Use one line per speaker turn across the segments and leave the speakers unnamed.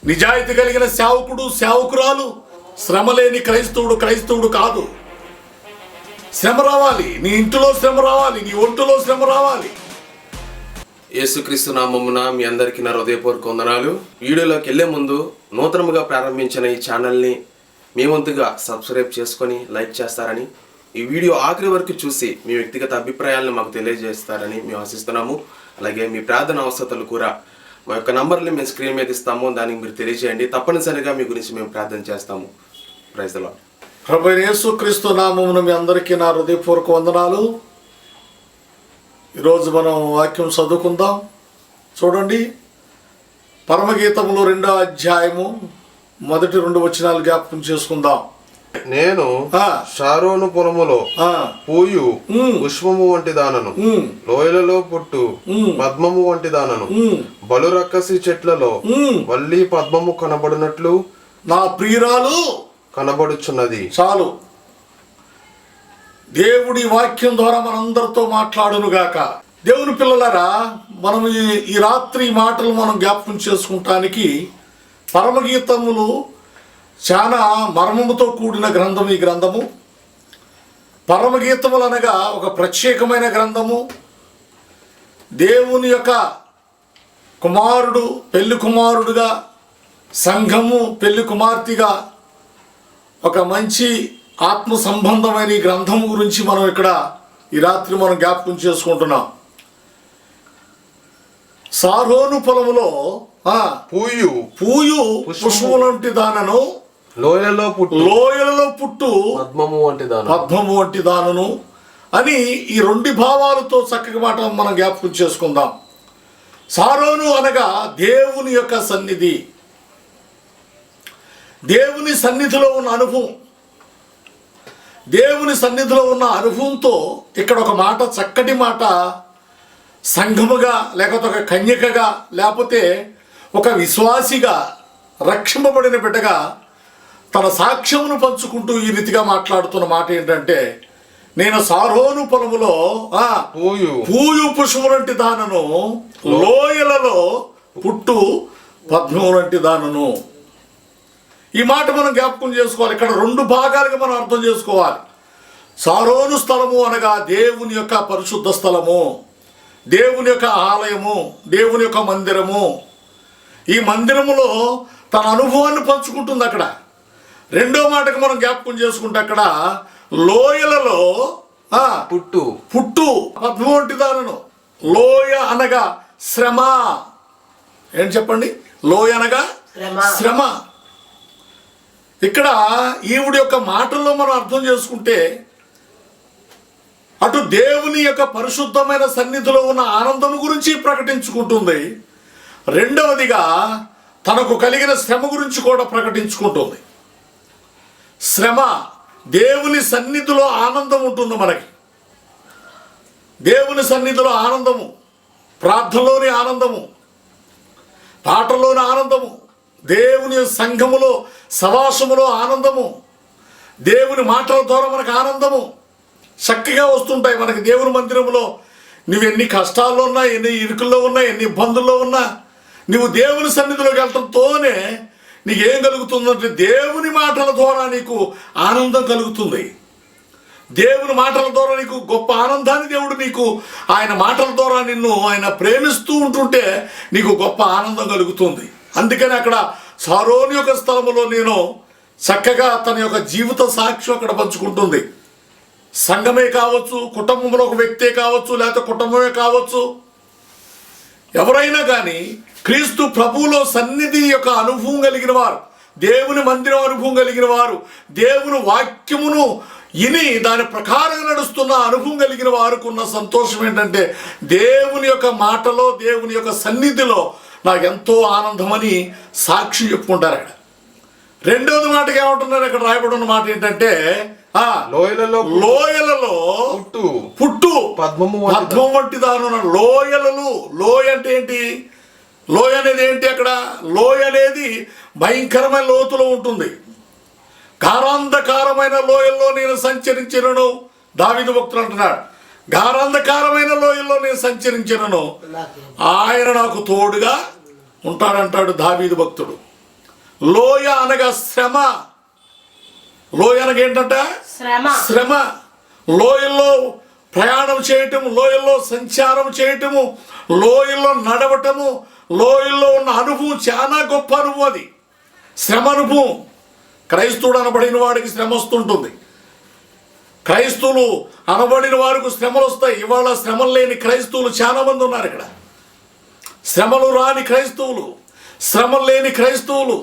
నిజాయితీ కలిగిన సేవకుడు సేవకురాలు శ్రమ లేని క్రైస్తవుడు కాదు. శ్రమ రావాలి, నీ ఇంటిలో శ్రమ రావాలి, నీ ఒంటిలో శ్రమ రావాలి.
యేసుక్రీస్తు నామమున మీ అందరికీ నా హృదయపూర్వక వందనాలు. వీడియోలోకి వెళ్లే ముందు నూతనముగా ప్రారంభించిన ఈ ఛానల్ని మీ వంతుగా సబ్స్క్రైబ్ చేసుకొని లైక్ చేస్తారని, ఈ వీడియో ఆఖరి వరకు చూసి మీ వ్యక్తిగత అభిప్రాయాలను మాకు తెలియజేస్తారని మేము ఆశిస్తున్నాము. అలాగే మీ ప్రార్థన అవసరతలు కూడా మా యొక్క నంబర్ని మేము స్క్రీన్ మీద ఇస్తాము, దానికి మీరు తెలియజేయండి. తప్పనిసరిగా మీ గురించి మేము ప్రార్థన చేస్తాము. Praise the lord.
ప్రభువైన యేసుక్రీస్తు నామమున మీ అందరికీ నా హృదయపూర్వక వందనాలు. ఈరోజు మనం వాక్యం చదువుకుందాం. చూడండి, పరమగీతములో 2వ అధ్యాయము మొదటి 2 వచనాలు జ్ఞాపకం చేసుకుందాం.
నేను షారోను పొలములో పూయు పుష్పము వంటి దానను, లోయలలో పుట్టు పద్మము వంటి దానను, బలు రక్కసి చెట్లలో వల్లి పద్మము కనబడినట్లు
నా ప్రియురాలు
కనబడుచున్నది.
చాలు. దేవుడి వాక్యం ద్వారా మనందరితో మాట్లాడునుగాక. దేవుని పిల్లలారా, మనం ఈ రాత్రి మాటలు మనం జ్ఞాపకం చేసుకుంటానికి పరమగీతములు చాలా మర్మముతో కూడిన గ్రంథం. ఈ గ్రంథము పరమగీతములు అనగా ఒక ప్రత్యేకమైన గ్రంథము. దేవుని యొక్క కుమారుడు పెళ్లి కుమారుడుగా, సంఘము పెళ్లి కుమార్తెగా ఒక మంచి ఆత్మ సంబంధమైన ఈ గ్రంథం గురించి మనం ఇక్కడ ఈ రాత్రి మనం జ్ఞాపకం చేసుకుంటున్నాం. సారోను పొలములో పూయు పుష్పములంటి దానను,
లోయలలో
పుట్టు
పద్మము
వంటి దానను అని ఈ 2 భావాలతో చక్కగా మాట మనం జ్ఞాపకం చేసుకుందాం. సారోను అనగా దేవుని యొక్క సన్నిధి, దేవుని సన్నిధిలో ఉన్న అనుభవం. దేవుని సన్నిధిలో ఉన్న అనుభవంతో ఇక్కడ ఒక మాట, చక్కటి మాట, సంఘముగా లేకపోతే ఒక కన్యకగా లేకపోతే ఒక విశ్వాసిగా రక్షింపబడిన బిడ్డగా తన సాక్ష్యమును పంచుకుంటూ ఈ రీతిగా మాట్లాడుతున్న మాట ఏంటంటే, నేను సారోను పొలములో పూయు పుష్పములంటి దానను, లోయలలో పుట్టు పద్మములంటి దానను. ఈ మాట మనం జ్ఞాపకం చేసుకోవాలి. ఇక్కడ 2 భాగాలుగా మనం అర్థం చేసుకోవాలి. సారోను స్థలము అనగా దేవుని యొక్క పరిశుద్ధ స్థలము, దేవుని యొక్క ఆలయము, దేవుని యొక్క మందిరము. ఈ మందిరములో తన అనుభవాన్ని పంచుకుంటుంది. అక్కడ 2వ మాటకు మనం జ్ఞాపకం చేసుకుంటే అక్కడ లోయలలో పుట్టు పద్మం వంటి దానను. లోయ అనగా శ్రమ. ఏం చెప్పండి? లోయ అనగా శ్రమ. ఇక్కడ ఈవిడి యొక్క మాటల్లో మనం అర్థం చేసుకుంటే అటు దేవుని యొక్క పరిశుద్ధమైన సన్నిధిలో ఉన్న ఆనందం గురించి ప్రకటించుకుంటుంది, రెండవదిగా తనకు కలిగిన శ్రమ గురించి కూడా ప్రకటించుకుంటుంది. శ్రమ, దేవుని సన్నిధిలో ఆనందం ఉంటుంది. మనకి దేవుని సన్నిధిలో ఆనందము, ప్రార్థనలోని ఆనందము, పాటలోని ఆనందము, దేవుని సంఘములో సవాసములో ఆనందము, దేవుని మాటల ద్వారా మనకు ఆనందము చక్కగా వస్తుంటాయి. మనకి దేవుని మందిరంలో నువ్వు ఎన్ని కష్టాల్లో ఉన్నా, ఎన్ని ఇరుకుల్లో ఉన్నా, ఎన్ని ఇబ్బందుల్లో ఉన్నా, నువ్వు దేవుని సన్నిధిలోకి వెళ్ళటంతోనే నీకేం కలుగుతుందంటే దేవుని మాటల ద్వారా నీకు ఆనందం కలుగుతుంది. దేవుని మాటల ద్వారా నీకు గొప్ప ఆనందాన్ని దేవుడు నీకు, ఆయన మాటల ద్వారా నిన్ను ఆయన ప్రేమిస్తూ ఉంటుంటే నీకు గొప్ప ఆనందం కలుగుతుంది. అందుకని అక్కడ సారోను యొక్క స్థలములో నేను చక్కగా తన యొక్క జీవిత సాక్ష్యం అక్కడ పంచుకుంటుంది. సంఘమే కావచ్చు, కుటుంబంలో ఒక వ్యక్తే కావచ్చు, లేకపోతే కుటుంబమే కావచ్చు, ఎవరైనా కానీ క్రీస్తు ప్రభువులో సన్నిధి యొక్క అనుభవం కలిగిన వారు, దేవుని మందిరం అనుభవం కలిగిన వారు, దేవుని వాక్యమును ఇని దాని ప్రకారం నడుస్తున్న అనుభవం కలిగిన వారికి ఉన్న సంతోషం ఏంటంటే, దేవుని యొక్క మాటలో, దేవుని యొక్క సన్నిధిలో నాకు ఎంతో ఆనందమని సాక్షి చెప్పుకుంటారు. అక్కడ 2వ మాటకి ఏమంటున్నారు, అక్కడ రాయబడి ఉన్న మాట ఏంటంటే, లోయలలో పుట్టు పద్మం వంటి దాని. లోయలలో, లోయ అంటే ఏంటి? లోయ అనేది ఏంటి? అక్కడ లోయ అనేది భయంకరమైన లోతులో ఉంటుంది. గాఢాంధకారమైన లోయల్లో నేను సంచరించినను, దావీదు భక్తుడు అంటున్నాడు. గాఢాంధకారమైన లోయల్లో నేను సంచరించినను, ఆయన నాకు తోడుగా ఉంటాడంటాడు దావీదు భక్తుడు. లోయ అనగా శ్రమ. లోయ అనగా ఏంటంట? శ్రమ. లోయల్లో ప్రయాణం చేయటము, లోయల్లో సంచారం చేయటము, లోయల్లో నడవటము, లోయల్లో ఉన్న అనుభవం చాలా గొప్ప అనుభవం. అది శ్రమ అనుభవం. క్రైస్తవుడు అనబడిన వాడికి శ్రమ వస్తుంటుంది. క్రైస్తవులు అనబడిన వారికి శ్రమలు వస్తాయి. ఇవాళ శ్రమలు లేని క్రైస్తవులు చాలా మంది ఉన్నారు ఇక్కడ. శ్రమలు రాని క్రైస్తవులు, శ్రమలు లేని క్రైస్తవులు.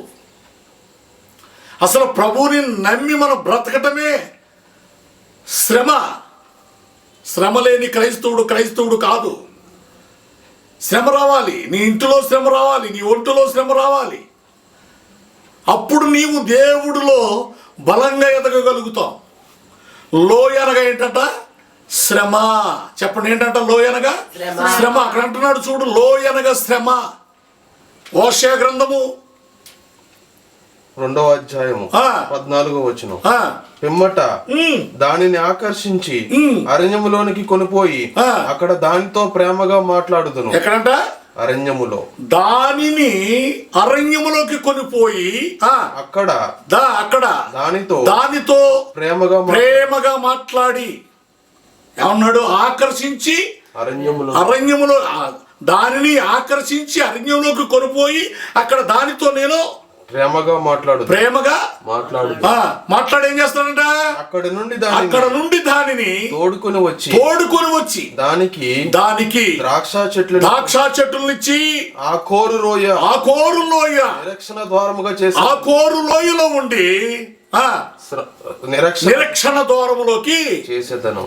అసలు ప్రభువుని నమ్మి మనం బ్రతకటమే శ్రమ. శ్రమ లేని క్రైస్తవుడు కాదు. శ్రమ రావాలి, నీ ఇంటిలో శ్రమ రావాలి, నీ ఒంటిలో శ్రమ రావాలి. అప్పుడు నీవు దేవుడిలో బలంగా ఎదగగలుగుతావు. లోయ అనగా ఏంటంట? శ్రమ. చెప్పండి, ఏంటంట లోయ అనగా? శ్రమ. అక్కడ అంటున్నాడు చూడు, లోయ అనగా శ్రమ. హోషేయ గ్రంథము
2వ అధ్యాయము 14వ వచనం. పిమ్మట దానిని ఆకర్షించి అరణ్యములోనికి కొనిపోయి అక్కడ దానితో ప్రేమగా మాట్లాడుదును.
ఎక్కడంట? అరణ్యములో. దానిని అరణ్యములోకి కొనిపోయి అక్కడ దానితో ప్రేమగా మాట్లాడి ఏమన్నాడు? ఆకర్షించి అరణ్యములో దానిని ఆకర్షించి అరణ్యంలోకి కొనిపోయి అక్కడ దానితో నేను ప్రేమగా మాట్లాడి ఏం చేస్తాడంట? అక్కడ నుండి దానిని తోడుకొని వచ్చి దానికి ద్రాక్ష చెట్లనిచ్చి ఆ కోరు లోయ నిరీక్షణ లోయలో ఉండి నిరీక్షణ ద్వారములోకి చేసేదను.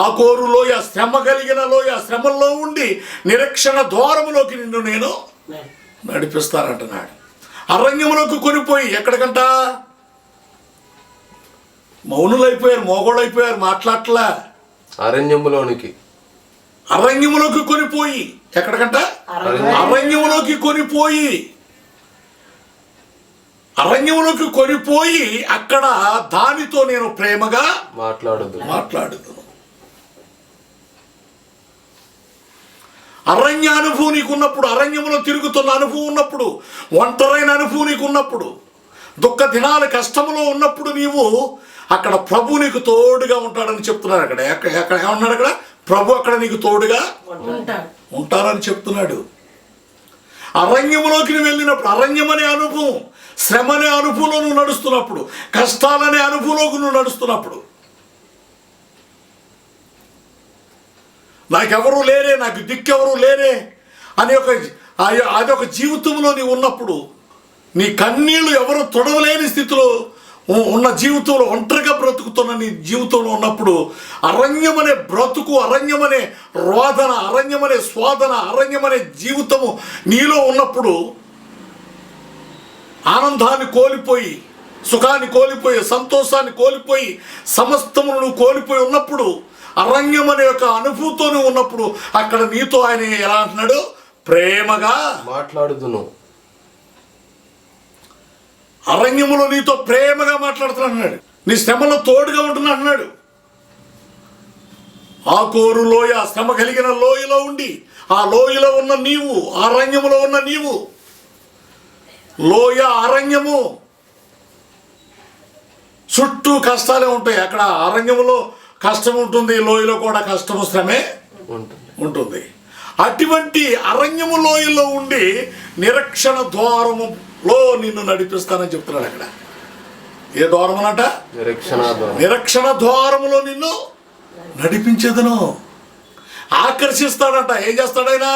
ఆ కోరు లోయ, శ్రమ కలిగిన లోయ, శ్రమల్లో ఉండి నిరీక్షణ ద్వారములోకి నిన్ను నేను నడిపిస్తానంటున్నాడు. అరణ్యములోకి కొనిపోయి ఎక్కడికంట? మౌనులైపోయారు, మోగోళ్ళైపోయారు, మాట్లాడట్లా. అరణ్యములోకి కొనిపోయి ఎక్కడికంట? అరణ్యములోకి కొనిపోయి అక్కడ దానితో నేను ప్రేమగా మాట్లాడుదును. అరణ్య అనుభవం నీకు ఉన్నప్పుడు, అరణ్యంలో తిరుగుతున్న అనుభవం ఉన్నప్పుడు, ఒంటరైన అనుభవం నీకు ఉన్నప్పుడు, దుఃఖ దినాల కష్టంలో ఉన్నప్పుడు నీవు అక్కడ ప్రభు నీకు తోడుగా ఉంటాడని చెప్తున్నాడు. అక్కడ ఏమన్నాడు? అక్కడ ప్రభు అక్కడ నీకు తోడుగా ఉంటారని చెప్తున్నాడు. అరణ్యంలోకి వెళ్ళినప్పుడు, అరణ్యం అనే అనుభవం, శ్రమ అనే అనుభవంలో నువ్వు నడుస్తున్నప్పుడు, కష్టాలనే అనుభవంలోకి నువ్వు నడుస్తున్నప్పుడు, నాకెవరూ లేరే, నాకు దిక్కెవరూ లేరే అని అదొక జీవితంలో నీవు ఉన్నప్పుడు, నీ కన్నీళ్లు ఎవరు తొడవలేని స్థితిలో ఉన్న జీవితంలో, ఒంటరిగా బ్రతుకుతున్న నీ జీవితంలో ఉన్నప్పుడు, అరణ్యమనే బ్రతుకు, అరణ్యమనే రోదన, అరణ్యమనే స్వాదన, అరణ్యమనే జీవితము నీలో ఉన్నప్పుడు, ఆనందాన్ని కోల్పోయి, సుఖాన్ని కోల్పోయి, సంతోషాన్ని కోల్పోయి, సమస్తమును నువ్వు కోల్పోయి ఉన్నప్పుడు, అరణ్యం అనే ఒక అనుభూతితో ఉన్నప్పుడు అక్కడ నీతో ఆయన ఎలా అంటున్నాడు? ప్రేమగా మాట్లాడుదును. అరణ్యములో నీతో ప్రేమగా మాట్లాడుతున్నాడు. నీ శ్రమలో తోడుగా ఉంటున్నా అన్నాడు. ఆ కోరు లోయ, శ్రమ కలిగిన లోయలో ఉండి, ఆ లోయలో ఉన్న నీవు, అరణ్యములో ఉన్న నీవు, లోయ అరణ్యము చుట్టూ కష్టాలే ఉంటాయి. అక్కడ అరణ్యములో కష్టం ఉంటుంది, లోయలో కూడా కష్టము, శ్రమే ఉంటుంది. అటువంటి అరణ్యము లోయలో ఉండి నిరీక్షణ ద్వారములో నిన్ను నడిపిస్తానని చెప్తున్నాడు. అక్కడ ఏ ద్వారం అన్నట? నిరీక్షణ ద్వారములో నిన్ను నడిపించేదను. ఆకర్షిస్తాడంట. ఏం చేస్తాడైనా?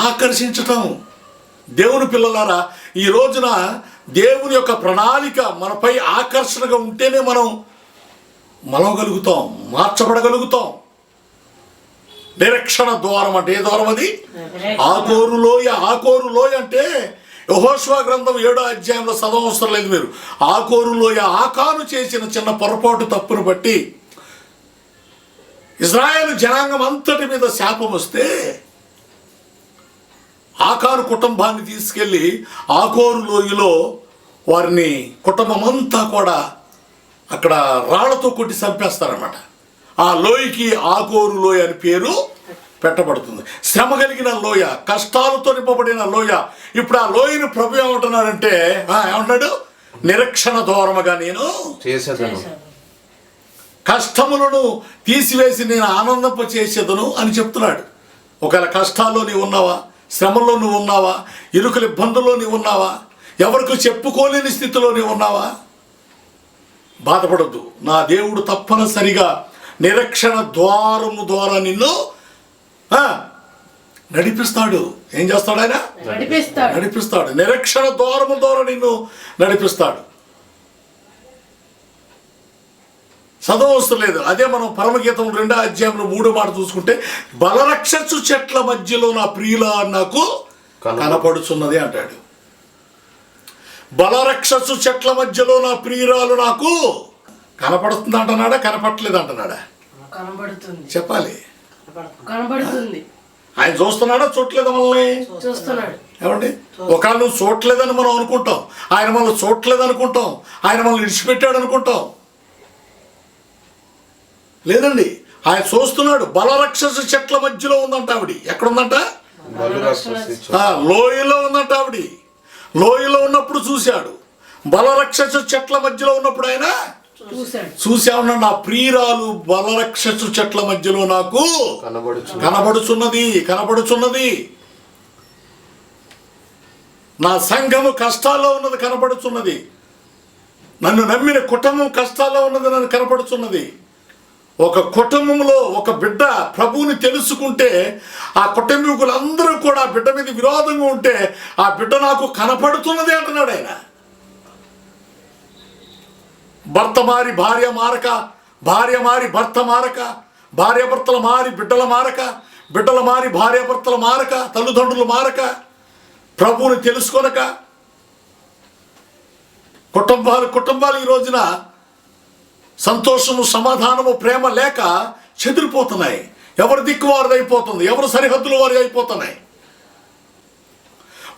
ఆకర్షించటం. దేవుని పిల్లలారా, ఈ రోజున దేవుని యొక్క ప్రణాళిక మనపై ఆకర్షణగా ఉంటేనే మనం మలవగలుగుతాం, మార్చబడగలుగుతాం. నిరీక్షణ ద్వారం అంటే ఏ ద్వారం అది? ఆకోరు లోయ. ఆకోరు లోయ అంటే యెహోషువ గ్రంథం 7వ అధ్యాయంలో చదవవసరం లేదు మీరు. ఆకోరు లోయ, ఆకాను చేసిన చిన్న పొరపాటు, తప్పును బట్టి ఇజ్రాయేలు జనాంగం అంతటి మీద శాపం వస్తే ఆకాను కుటుంబాన్ని తీసుకెళ్ళి ఆకోరు లోయలో వారిని కుటుంబం అంతా కూడా అక్కడ రాళ్లతో కొట్టి చంపేస్తారన్నమాట. ఆ లోయకి ఆకోరు లోయ అని పేరు పెట్టబడుతుంది. శ్రమ కలిగిన లోయ, కష్టాలతో నింపబడిన లోయ. ఇప్పుడు ఆ లోయను ప్రభు ఏమంటున్నాడంటే, ఏమంటున్నాడు? నిరీక్షణ దూరముగా నేను
చేసేదను,
కష్టములను తీసివేసి నేను ఆనందింప చేసేదను అని చెప్తున్నాడు. ఒకవేళ కష్టాల్లో నీవు ఉన్నావా, శ్రమల్లో నువ్వు ఉన్నావా, ఇరుకుల ఇబ్బందుల్లో నీవు ఉన్నావా, ఎవరికి చెప్పుకోలేని స్థితిలో నీవు ఉన్నావా, బాధపడద్దు. నా దేవుడు తప్పనిసరిగా నిరీక్షణ ద్వారము ద్వారా నిన్ను నడిపిస్తాడు. ఏం చేస్తాడు ఆయన? నడిపిస్తాడు. నిరీక్షణ ద్వారము ద్వారా నిన్ను నడిపిస్తాడు. చదవవసరం లేదు. అదే మనం పరమగీతం 2వ అధ్యాయంలో 3వ మాట చూసుకుంటే, బలరక్షసు చెట్ల మధ్యలో నా ప్రియుల నాకు కనపడుచున్నది అంటాడు. బలరక్షసు చెట్ల మధ్యలో నా ప్రియురాలు నాకు కనపడుతుంది అంటున్నాడా, కనపడలేదు అంటున్నాడా? చెప్పాలి.
కనబడుతుంది.
ఆయన చూస్తున్నాడా, చూడలేదా మనల్ని?
చూస్తున్నాడు.
ఏమండి, ఒకవేళ నువ్వు చూడలేదని మనం అనుకుంటాం, ఆయన మనల్ని చూడలేదు అనుకుంటాం, ఆయన మనల్ని విడిచిపెట్టాడు అనుకుంటాం. లేదండి, ఆయన చూస్తున్నాడు. బలరక్షసు చెట్ల మధ్యలో ఉందంట ఆవిడ. ఎక్కడుందంట? లోయలో ఉందంట ఆవిడ. లోయలో ఉన్నప్పుడు చూశాడు. బలరక్షసు చెట్ల మధ్యలో ఉన్నప్పుడు ఆయన చూశాడు. నా ప్రియురాలు బలరక్షసు చెట్ల మధ్యలో నాకు కనబడుచున్నది. నా సంఘము కష్టాల్లో ఉన్నది కనబడుచున్నది. నన్ను నమ్మిన కుటుంబం కష్టాల్లో ఉన్నది నన్ను కనబడుచున్నది. ఒక కుటుంబంలో ఒక బిడ్డ ప్రభువుని తెలుసుకుంటే, ఆ కుటుంబీకులందరూ కూడా బిడ్డ మీద విరోధంగా ఉంటే, ఆ బిడ్డ నాకు కనపడుతున్నది అంటున్నాడు ఆయన. భర్త మారి భార్య మారక, భార్య మారి భర్త మారక, భార్యాభర్తలు మారి బిడ్డల మారక, బిడ్డలు మారి భార్యాభర్తలు మారక, తల్లిదండ్రులు మారక, ప్రభువుని తెలుసుకొనక కుటుంబాలు ఈ రోజున సంతోషము, సమాధానము, ప్రేమ లేక చెదిరిపోతున్నాయి. ఎవరి దిక్కు వారిది అయిపోతుంది, ఎవరి సరిహద్దులు వారి అయిపోతున్నాయి.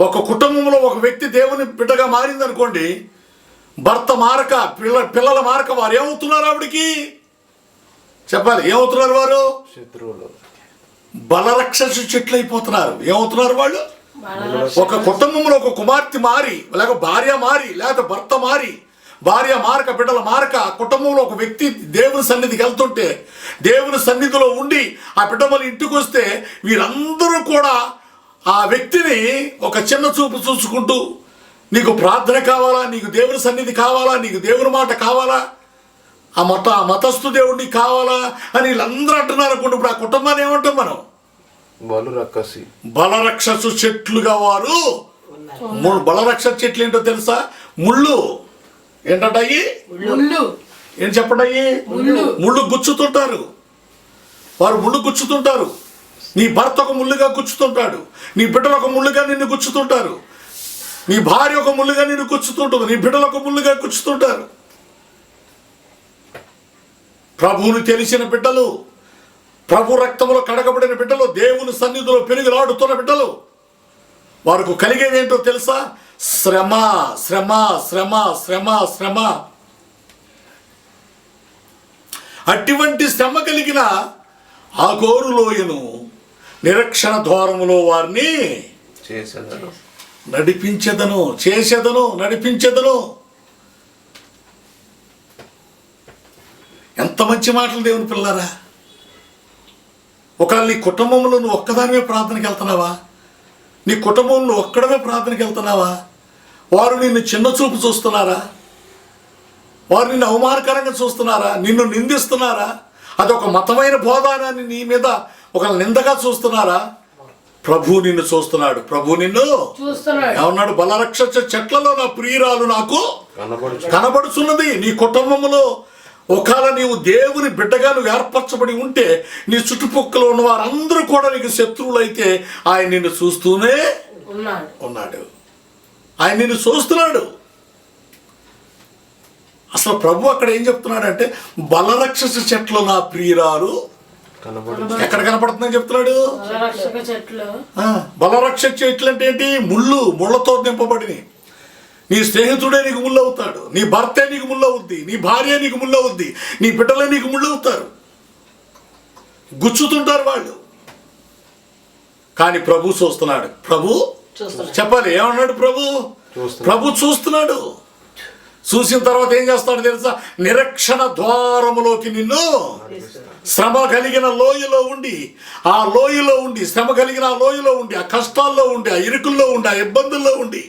ఒక కుటుంబంలో ఒక వ్యక్తి దేవుని బిడ్డగా మారిందనుకోండి, భర్త మారక, పిల్లల మారక, వారు ఏమవుతున్నారు? ఆవిడికి చెప్పాలి, ఏమవుతున్నారు? వారు
శత్రువులు,
బలరక్షసు చెట్లు అయిపోతున్నారు. ఏమవుతున్నారు వాళ్ళు? ఒక కుటుంబంలో ఒక కుమార్తె మారి, లేక భార్య మారి, లేకపోతే భర్త మారి, భార్య మారక, బిడ్డల మారక, కుటుంబంలో ఒక వ్యక్తి దేవుని సన్నిధికి వెళ్తుంటే, దేవుని సన్నిధిలో ఉండి ఆ బిడ్డ మళ్ళీ ఇంటికి వస్తే, వీరందరూ కూడా ఆ వ్యక్తిని ఒక చిన్న చూపు చూసుకుంటూ, నీకు ప్రార్థన కావాలా, నీకు దేవుని సన్నిధి కావాలా, నీకు దేవుని మాట కావాలా, ఆ మతస్థు దేవుడిని కావాలా అని వీళ్ళందరూ అంటున్నారు అనుకోండి. ఇప్పుడు ఆ కుటుంబాన్ని ఏమంటాం మనం? బలరక్షసు చెట్లుగా వారు. బలరక్షసు చెట్లు ఏంటో తెలుసా? ముళ్ళు. ఏంటంటాయి? ఏం చెప్పండి? ముళ్ళు గుచ్చుతుంటారు. వారు ముళ్ళు గుచ్చుతుంటారు. నీ భర్త ఒక ముళ్ళుగా గుచ్చుతుంటాడు, నీ బిడ్డలు ఒక ముళ్ళుగా నిన్ను గుచ్చుతుంటారు, నీ భార్య ఒక ముళ్ళుగా నిన్ను గుచ్చుతుంటుంది, నీ బిడ్డలు ఒక ముళ్ళుగా గుచ్చుతుంటారు. ప్రభువుని తెలిసిన బిడ్డలు, ప్రభు రక్తములో కడగబడిన బిడ్డలు, దేవుని సన్నిధిలో పెరుగులాడుతున్న బిడ్డలు, వారికి కలిగేది ఏంటో తెలుసా? శ్రమ, శ్రమ, శ్రమ, శ్రమ, శ్రమ. అటువంటి శ్రమ కలిగిన ఆ గోరు లోయను నిరీక్షణ ద్వారములో వారిని నడిపించెదను. ఎంత మంచి మాటలు దేవుని పిల్లారా! ఒకవేళ నీ కుటుంబంలో నువ్వు ఒక్కదానివే ప్రార్థనకి వెళ్తున్నావా? నీ కుటుంబంలో ఒక్కడమే ప్రార్థనకి వెళ్తున్నావా? వారు నిన్ను చిన్న చూపు చూస్తున్నారా? వారు నిన్ను అవమానకరంగా చూస్తున్నారా? నిన్ను నిందిస్తున్నారా? అదొక మతమైన బోధానాన్ని నీ మీద ఒక నిందగా చూస్తున్నారా? ప్రభు నిన్ను చూస్తున్నాడు. ప్రభు నిన్ను ఏమన్నాడు? బలరక్షసు చెట్లలో నా ప్రియురాలు నాకు కనబడుచున్నది. నీ కుటుంబంలో ఒకవేళ నీవు దేవుని బిడ్డగా నువ్వు ఏర్పరచబడి ఉంటే, నీ చుట్టుపక్కల ఉన్న వారందరూ కూడా నీకు శత్రువులైతే, ఆయన నిన్ను చూస్తూనే ఉన్నాడు. ఆయన నిన్ను చూస్తున్నాడు. అసలు ప్రభు అక్కడ ఏం చెప్తున్నాడంటే, బలరక్షసు చెట్లు నా ప్రియురాలు ఎక్కడ కనపడుతుందని చెప్తున్నాడు? బలరక్షక చెట్లు అంటే ఏంటి? ముళ్ళతో నింపబడినవి. నీ స్నేహితుడే నీకు ముళ్ళు అవుతాడు, నీ భర్తే నీకు ముళ్ళు అవుద్ది, నీ భార్య నీకు ముళ్ళు అవుద్ది, నీ బిడ్డలే నీకు ముళ్ళు అవుతారు. గుచ్చుతుంటారు వాళ్ళు. కానీ ప్రభు చూస్తున్నాడు. ప్రభు చెప్పాలి ఏమన్నాడు? ప్రభు చూస్తున్నాడు. చూసిన తర్వాత ఏం చేస్తాడు తెలుసా? నిరీక్షణ ద్వారములోకి నిన్ను శ్రమ కలిగిన లోయలో ఉండి, ఆ లోయలో ఉండి, శ్రమ కలిగిన ఆ లోయలో ఉండి, ఆ కష్టాల్లో ఉండి, ఆ ఇరుకుల్లో ఉండి, ఆ ఇబ్బందుల్లో ఉండి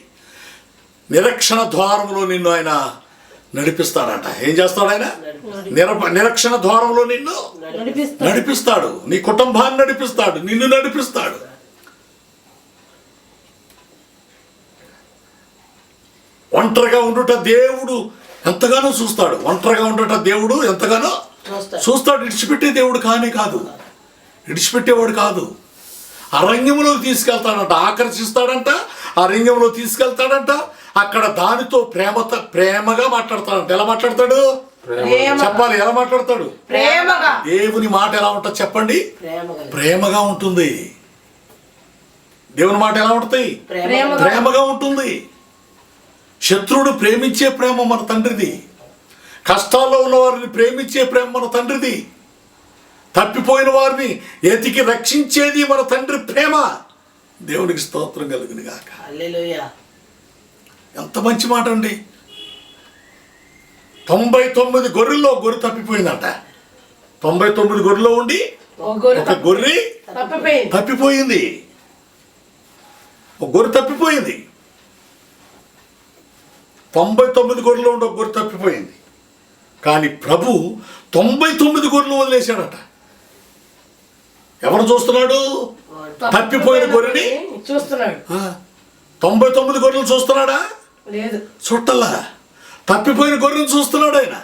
నిరీక్షణ ద్వారంలో నిన్ను ఆయన నడిపిస్తాడంట. ఏం చేస్తాడు ఆయన? నిరీక్షణ ద్వారంలో నిన్ను నడిపిస్తాడు. నీ కుటుంబాన్ని నడిపిస్తాడు, నిన్ను నడిపిస్తాడు. ఒంటరిగా ఉండుట దేవుడు ఎంతగానో చూస్తాడు. ఒంటరిగా ఉండుట దేవుడు ఎంతగానో చూస్తాడు. విడిచిపెట్టే దేవుడు కాదు, విడిచిపెట్టేవాడు కాదు. అరణ్యంలోకి తీసుకెళ్తాడంట, ఆకర్షిస్తాడంట, అరణ్యంలో తీసుకెళ్తాడంట. అక్కడ దానితో ప్రేమగా మాట్లాడతాడంట. ఎలా మాట్లాడతాడు? చెప్పాలి, ఎలా మాట్లాడతాడు? దేవుని మాట ఎలా ఉంటుంది చెప్పండి? ప్రేమగా ఉంటుంది. దేవుని మాట ఎలా ఉంటుంది? ప్రేమగా ఉంటుంది. శత్రువుడు ప్రేమించే ప్రేమ మన తండ్రిది. కష్టాల్లో ఉన్న వారిని ప్రేమించే ప్రేమ మన తండ్రిది. తప్పిపోయిన వారిని ఎతికి రక్షించేది మన తండ్రి ప్రేమ. దేవునికి స్తోత్రం కలుగును గాక.
హల్లెలూయా.
ఎంత మంచి మాట అండి. 99 గొర్రెల్లో గొర్రె తప్పిపోయిందంట. 99 గొర్రెలో ఉండి ఒక గొర్రె తప్పిపోయింది. ఒక గొర్రె తప్పిపోయింది. 99 గొర్రెలు ఉండి ఒక గొర్రె తప్పిపోయింది. కానీ ప్రభు 99 గొర్రెలు వదిలేశాడట. ఎవరు చూస్తున్నాడు? తప్పిపోయిన గొర్రెని
చూస్తున్నాడు.
99 గొర్రెలు చూస్తున్నాడా?
లేదు,
చుట్టల్లా తప్పిపోయిన గొర్రెను చూస్తున్నాడు ఆయన.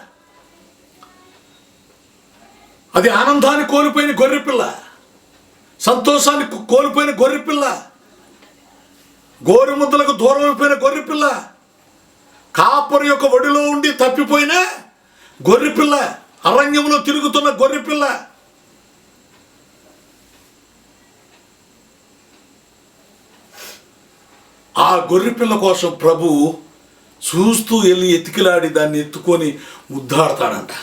అది ఆనందాన్ని కోల్పోయిన గొర్రె పిల్ల, సంతోషాన్ని కోల్పోయిన గొర్రె పిల్ల, గోరుముద్దలకు దూరం అయిపోయిన గొర్రె పిల్ల, కాపరి యొక్క ఒడిలో ఉండి తప్పిపోయిన గొర్రె పిల్ల, అరణ్యంలో తిరుగుతున్న గొర్రె పిల్ల. ఆ గొర్రె పిల్ల కోసం ప్రభు చూస్తూ వెళ్ళి ఎతికిలాడి దాన్ని ఎత్తుకొని ముద్దాడతాడంట.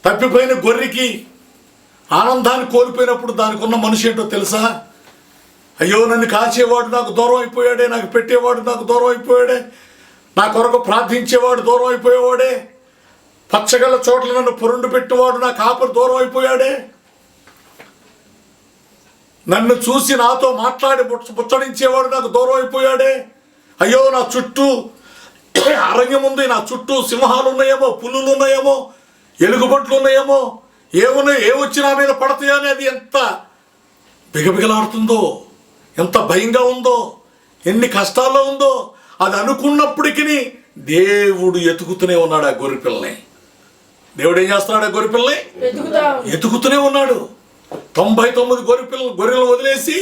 తప్పిపోయిన గొర్రెకి ఆనందాన్ని కోల్పోయినప్పుడు దానికి ఉన్న మనిషి ఏంటో తెలుసా? అయ్యో, నన్ను కాచేవాడు నాకు దూరం అయిపోయాడే, నాకు పెట్టేవాడు నాకు దూరం అయిపోయాడే, నా కొరకు ప్రార్థించేవాడు దూరం అయిపోయేవాడే, పచ్చగల చోట్ల నన్ను పొరుండు పెట్టేవాడు నా కాపరి దూరం అయిపోయాడే, నన్ను చూసి నాతో మాట్లాడి ముచ్చడించేవాడు నాకు దూరం అయిపోయాడే, అయ్యో నా చుట్టూ అరణ్యం ఉంది, నా చుట్టూ సింహాలు ఉన్నాయేమో, పులులు ఉన్నాయేమో, ఎలుగుబంట్లు ఉన్నాయేమో, ఏమొచ్చి నా మీద పడతాయో అనేది ఎంత బిగబిగలాడుతుందో, ఎంత భయంగా ఉందో, ఎన్ని కష్టాల్లో ఉందో. అది అనుకున్నప్పటికీ దేవుడు ఎతుకుతూనే ఉన్నాడు ఆ గొర్రె పిల్లని. దేవుడు ఏం చేస్తున్నాడు? ఆ గొర్రె పిల్లని ఎతుకుతూనే ఉన్నాడు. 99 గొర్రెలను వదిలేసి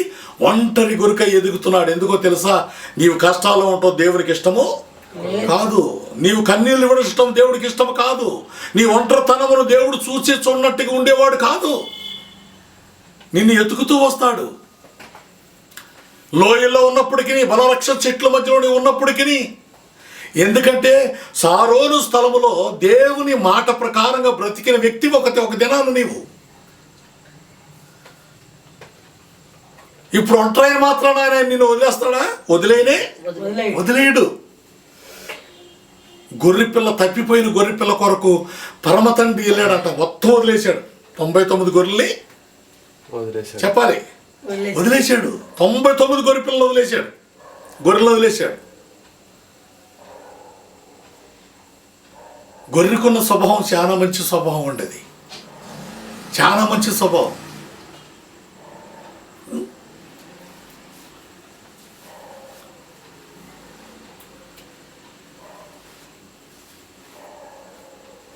ఒంటరి గొర్రెకై ఎదుగుతున్నాడు. ఎందుకో తెలుసా? నీవు కష్టాల్లో ఉంటావు, దేవునికి ఇష్టము కాదు. నీవు కన్నీళ్ళు ఇవ్వడం ఇష్టం, దేవుడికి ఇష్టము కాదు. నీ ఒంటరితనమును దేవుడు చూసి చూడనట్టుగా ఉండేవాడు కాదు. నిన్ను ఎతుకుతూ వస్తాడు. లోయల్లో ఉన్నప్పటికీ, బలవృక్ష చెట్ల మధ్యలో ఉన్నప్పటికీ, ఎందుకంటే సారోను స్థలములో దేవుని మాట ప్రకారంగా బ్రతికిన వ్యక్తి ఒక దినాన్ని నీవు. ఇప్పుడు ఒంటరైన మాత్రాన ఆయన నిన్ను వదిలేస్తాడా? వదిలేయడు. గొర్రెపిల్ల, తప్పిపోయిన గొర్రెపిల్ల కొరకు పరమ తండ్రి వెళ్ళాడంట. మొత్తం వదిలేశాడు. 99 గొర్రెల్ని చెప్పాలి వదిలేశాడు. 99 గొర్రెపిల్లలు వదిలేశాడు, గొర్రెలు వదిలేశాడు. గొర్రెకున్న స్వభావం చాలా మంచి స్వభావం ఉండేది, చాలా మంచి స్వభావం.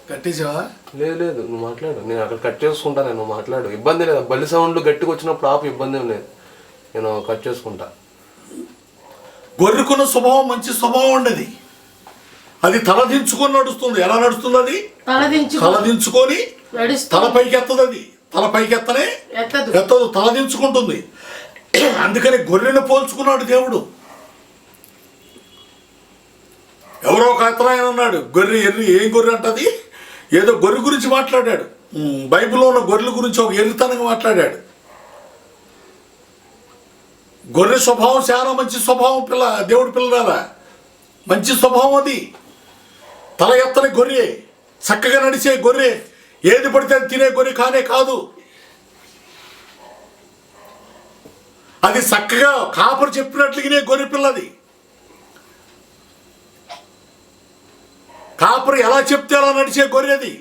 కట్టేసావా?
లేదు, నువ్వు మాట్లాడు. నేను అక్కడ కట్ చేసుకుంటా. నువ్వు మాట్లాడు, ఇబ్బంది లేదు. బల్లి సౌండ్లు గట్టిగా వచ్చినప్పుడు ఆపు, ఇబ్బంది ఏం లేదు. నేను కట్ చేసుకుంటా.
గొర్రెకున్న స్వభావం మంచి స్వభావం ఉండేది. అది తలదించుకొని నడుస్తుంది. ఎలా నడుస్తుంది? అది తలదించుకొని తల పైకి ఎత్తదు. అది తల పైకి ఎత్తదు, తలదించుకుంటుంది. అందుకని గొర్రెను పోల్చుకున్నాడు దేవుడు. ఎవరో ఒక అతను అన్నాడు, గొర్రె ఎర్రి, ఏం గొర్రె అంటది? ఏదో గొర్రె గురించి మాట్లాడాడు. బైబిల్లో ఉన్న గొర్రెల గురించి ఒక ఎర్రితనంగా మాట్లాడాడు. గొర్రె స్వభావం చాలా మంచి స్వభావం దేవుడి పిల్లరా, మంచి స్వభావం అది. తల ఎత్తని గొర్రె, చక్కగా నడిచే గొర్రె, ఏది పడితే అది తినే గొర్రె కానే కాదు. అది చక్కగా కాపరి చెప్పినట్లుగానే గొర్రె పిల్లది. కాపరి ఎలా చెప్తే అలా నడిచే గొర్రెది.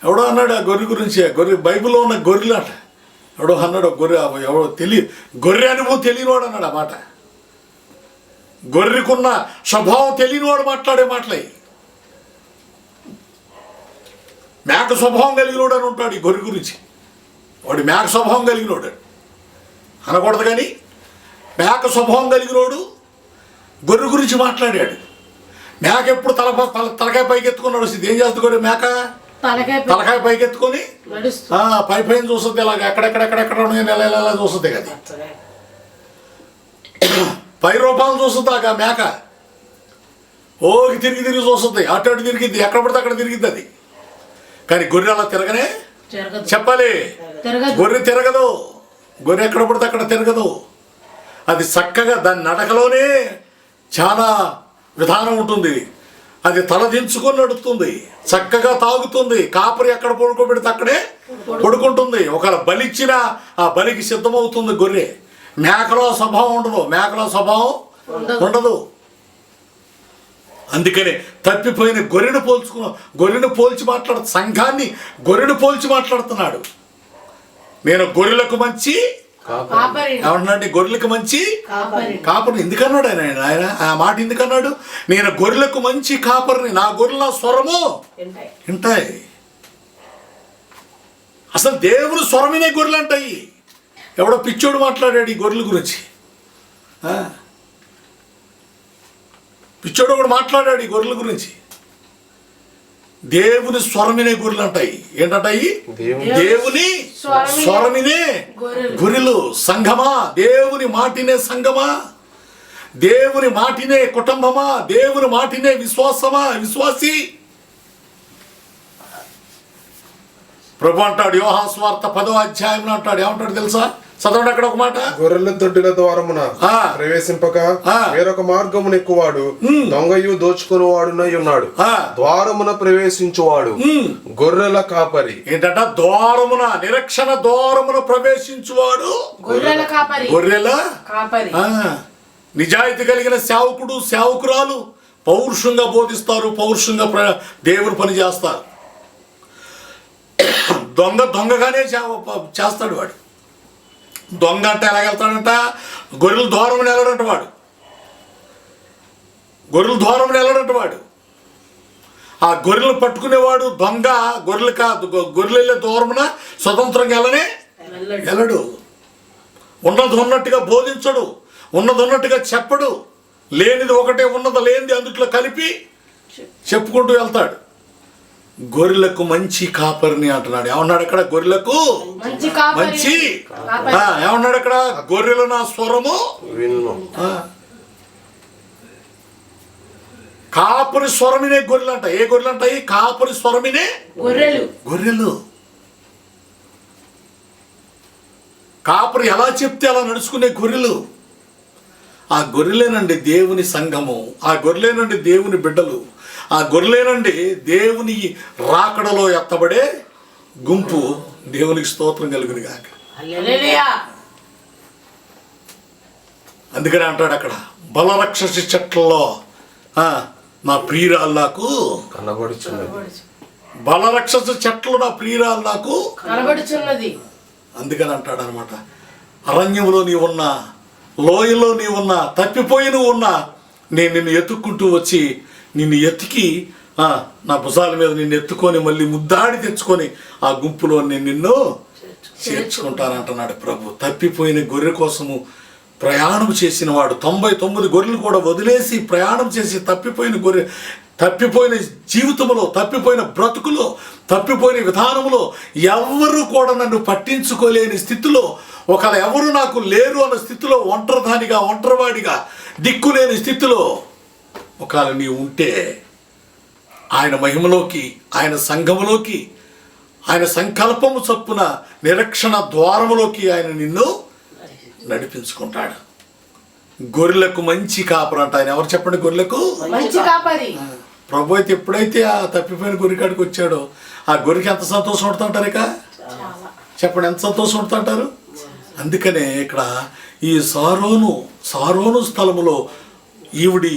ఎవడో అన్నాడు ఆ గొర్రె గురించి, గొర్రె బైబిల్లో ఉన్న గొర్రెలు అట. ఎవడో అన్నాడు గొర్రె, ఎవడో గొర్రె అనుభవం తెలియనివాడు అన్నాడు ఆ మాట. గొర్రెకున్న స్వభావం తెలియనివాడు మాట్లాడే మాటలే. మేక స్వభావం కలిగినోడు అని ఉంటాడు ఈ గొర్రె గురించి. వాడు మేక స్వభావం కలిగినోడు అనకూడదు, కానీ మేక స్వభావం కలిగినోడు గొర్రె గురించి మాట్లాడాడు. మేక ఎప్పుడు తలకాయ పైకి ఎత్తుకున్నాడు. ఏం చేస్తుంది గొర్రె? మేక తలకాయ పైకి ఎత్తుకొని పైన చూస్తుంది, ఇలాగ ఎక్కడెక్కడెక్కడెక్కడ నెల నెల చూస్తుంది కదా, పై రూపాయలు చూస్తుంది ఆ మేక. ఓకి తిరిగి తిరిగి చూస్తుంది, అటు అటు తిరిగిద్ది, ఎక్కడ పడితే అక్కడ తిరిగిద్ది అది. కానీ గొర్రె అలా తిరగనే చెప్పాలి. గొర్రె తిరగదు, గొర్రె ఎక్కడ పడితే అక్కడ తిరగదు. అది చక్కగా దాని నడకలోనే చాలా విధానం ఉంటుంది. అది తల దించుకొని నడుస్తుంది, చక్కగా తాగుతుంది. కాపరి ఎక్కడ పడుకోబెడితే అక్కడే పడుకుంటుంది. ఒకవేళ బలిచ్చినా ఆ బలికి సిద్ధమవుతుంది గొర్రె. మేకలో స్వభావం ఉండదు, మేకలో స్వభావం ఉండదు. అందుకనే తప్పిపోయిన గొర్రెను పోల్చి సంఘాన్ని గొర్రెను పోల్చి మాట్లాడుతున్నాడు. నేను గొర్రెలకు మంచి ఏమంటున్నాడు? గొర్రెలకు మంచి కాపరిని. ఎందుకన్నాడు ఆయన ఆ మాట? ఎందుకన్నాడు? నేను గొర్రెలకు మంచి కాపరిని, నా గొర్రెల స్వరము వింటాయి. అసలు దేవుడు స్వరమినే గొర్రెలు అంటాయి. ఎవడో పిచ్చోడు మాట్లాడాడు ఈ గొర్రెల గురించి. పిచ్చోడు కూడా మాట్లాడాడు ఈ గొర్రెల గురించి. దేవుని స్వరమినే గొర్రెలు అంటాయి. ఏంటంటాయి? దేవుని స్వరమినే గొర్రెలు. సంఘమా, దేవుని మాటినే సంఘమా, దేవుని మాటినే కుటుంబమా, దేవుని మాటినే విశ్వాసి. ప్రభు అంటాడు యోహాను సువార్త 10వ అధ్యాయంలో అంటాడు, ఏమంటాడు తెలుసా? చదవండి అక్కడ ఒక మాట.
గొర్రెల దొడ్డిల ద్వారమున ప్రవేశింపక వేరొక మార్గమున ఎక్కువాడు, దొంగయు దోచుకునేవాడునై ఉన్నాడు. ద్వారమున ప్రవేశించువాడు గొర్రెల కాపరి.
ఏంటంట? ద్వారమున, నిరీక్షణ ద్వారమున ప్రవేశించువాడు గొర్రెల కాపరి. నిజాయితీ కలిగిన సేవకుడు సేవకురాలు పౌరుషంగా బోధిస్తారు, పౌరుషంగా దేవుని పని చేస్తారు. దొంగగానే చేస్తాడు వాడు. దొంగ అంటే ఎలాగెళ్తాడంట? గొర్రెల దూరముని వెళ్ళడంట వాడు. గొర్రెల దూరముని వెళ్ళడంట వాడు. ఆ గొర్రెలు పట్టుకునేవాడు దొంగ. గొర్రెలు వెళ్ళే దూరమున స్వతంత్రంగా వెళ్ళడు. ఉన్నది ఉన్నట్టుగా బోధించడు, ఉన్నది ఉన్నట్టుగా చెప్పడు. లేనిది ఒకటే, ఉన్నది లేనిది అందుట్లో కలిపి చెప్పుకుంటూ వెళ్తాడు. గొర్రెలకు మంచి కాపరిని అంటున్నాడు. ఏమన్నాడు అక్కడ? గొర్రెలకు మంచి ఏమన్నాడు అక్కడ? గొర్రెలు నా స్వరము విను. కాపరి స్వరమినే గొర్రెలు అంట. ఏ గొర్రెలు అంటాయి? కాపరి స్వరమినే గొర్రెలు. కాపరి ఎలా చెప్తే అలా నడుచుకునే గొర్రెలు. ఆ గొర్రెలేనండి దేవుని సంఘము, ఆ గొర్రెలేనండి దేవుని బిడ్డలు, ఆ గొర్రెలేనండి దేవుని రాకడలో ఎత్తబడే గుంపు. దేవునికి స్తోత్రం కలుగును గాక. అందుకని అంటాడు అక్కడ, బలరక్షసి చెట్లలో నా ప్రియురాలు నాకు
కనబడుచున్నది.
బలరక్షసి చెట్లు నా ప్రియురాలు నాకు
కనబడుచున్నది.
అందుకని అంటాడు అనమాట. అరణ్యంలో నీ ఉన్నా, లోయలో నీ ఉన్నా, తప్పిపోయి నువ్వు ఉన్నా, నేను నిన్ను ఎత్తుక్కుంటూ వచ్చి నిన్ను ఎత్తికి నా భుజాల మీద నిన్ను ఎత్తుకొని మళ్ళీ ముద్దాడి తెచ్చుకొని ఆ గుంపులో నేను నిన్ను చేర్చుకుంటానంటున్నాడు ప్రభు. తప్పిపోయిన గొర్రె కోసము ప్రయాణం చేసిన వాడు 99 గొర్రెలు కూడా వదిలేసి ప్రయాణం చేసి తప్పిపోయిన జీవితంలో, తప్పిపోయిన బ్రతుకులో, తప్పిపోయిన విధానంలో ఎవరు కూడా నన్ను పట్టించుకోలేని స్థితిలో, ఒకవేళ ఎవరు నాకు లేరు అన్న స్థితిలో, ఒంటరివాడిగా దిక్కులేని స్థితిలో ఒకవేళ నీవు ఉంటే, ఆయన మహిమలోకి, ఆయన సంఘములోకి, ఆయన సంకల్పము చొప్పున నిరీక్షణ ద్వారములోకి ఆయన నిన్ను నడిపించుకుంటాడు. గొర్రెలకు మంచి కాపరి అంట ఆయన. ఎవరు చెప్పండి? గొర్రెలకు
మంచి కాపరి.
ప్రభు అయితే ఎప్పుడైతే ఆ తప్పిపోయిన గొర్రెకాడికి వచ్చాడో ఆ గొర్రెకి ఎంత సంతోషం పడుతుంటారు. ఇక చెప్పండి, ఎంత సంతోషం పడుతుంటారు. అందుకనే ఇక్కడ ఈ సారోను స్థలములో ఈవిడి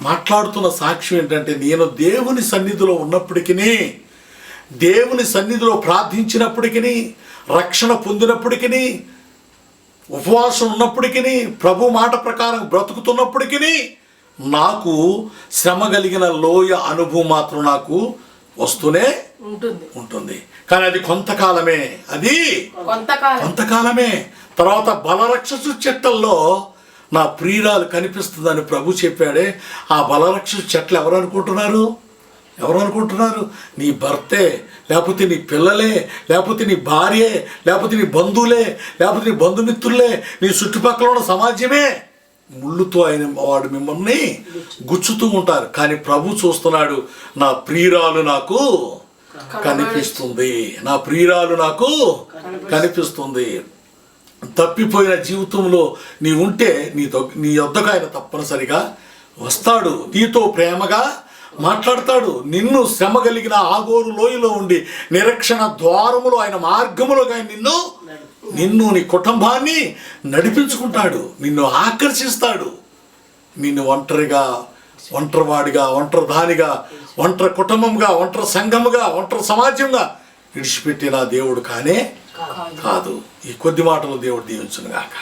మాట్లాడుతున్న సాక్ష్యం ఏంటంటే, నేను దేవుని సన్నిధిలో ఉన్నప్పటికీ, దేవుని సన్నిధిలో ప్రార్థించినప్పటికీ, రక్షణ పొందినప్పటికీ, ఉపవాసం ఉన్నప్పటికీ, ప్రభు మాట ప్రకారం బ్రతుకుతున్నప్పటికీ నాకు శ్రమ కలిగిన లోయ అనుభవం మాత్రం నాకు వస్తూనే ఉంటుంది. కానీ అది కొంతకాలమే. అది కొంతకాలమే. తర్వాత బలరక్షసు చెట్టల్లో నా ప్రియురాలు కనిపిస్తుందని ప్రభు చెప్పాడే. ఆ బలరక్షసు చెట్లు ఎవరు అనుకుంటున్నారు? నీ భర్తే, లేకపోతే నీ పిల్లలే, లేకపోతే నీ భార్యే, లేకపోతే నీ బంధువులే, లేకపోతే నీ బంధుమిత్రులే, నీ చుట్టుపక్కల ఉన్న సమాజమే. ముళ్ళుతో ఆయన వాడు మిమ్మల్ని గుచ్చుతూ ఉంటారు. కానీ ప్రభు చూస్తున్నాడు, నా ప్రియురాలు నాకు కనిపిస్తుంది, నా ప్రియురాలు నాకు కనిపిస్తుంది. తప్పిపోయిన జీవితంలో నీ ఉంటే నీ యొద్దకు ఆయన తప్పనిసరిగా వస్తాడు, నీతో ప్రేమగా మాట్లాడతాడు. నిన్ను శ్రమ కలిగిన ఆగోరు లోయలో ఉండి నిరీక్షణ ద్వారములో ఆయన మార్గములోగా నిన్ను నీ కుటుంబాన్ని నడిపించుకుంటాడు, నిన్ను ఆకర్షిస్తాడు. నిన్ను ఒంటరివాడిగా, ఒంటరిదానిగా, ఒంటరి కుటుంబంగా, ఒంటరి సంఘముగా, ఒంటరి సమాజంగా విడిచిపెట్టిన దేవుడు కాదు. ఈ కొద్ది మాటలు దేవుడు దీవించును గాక.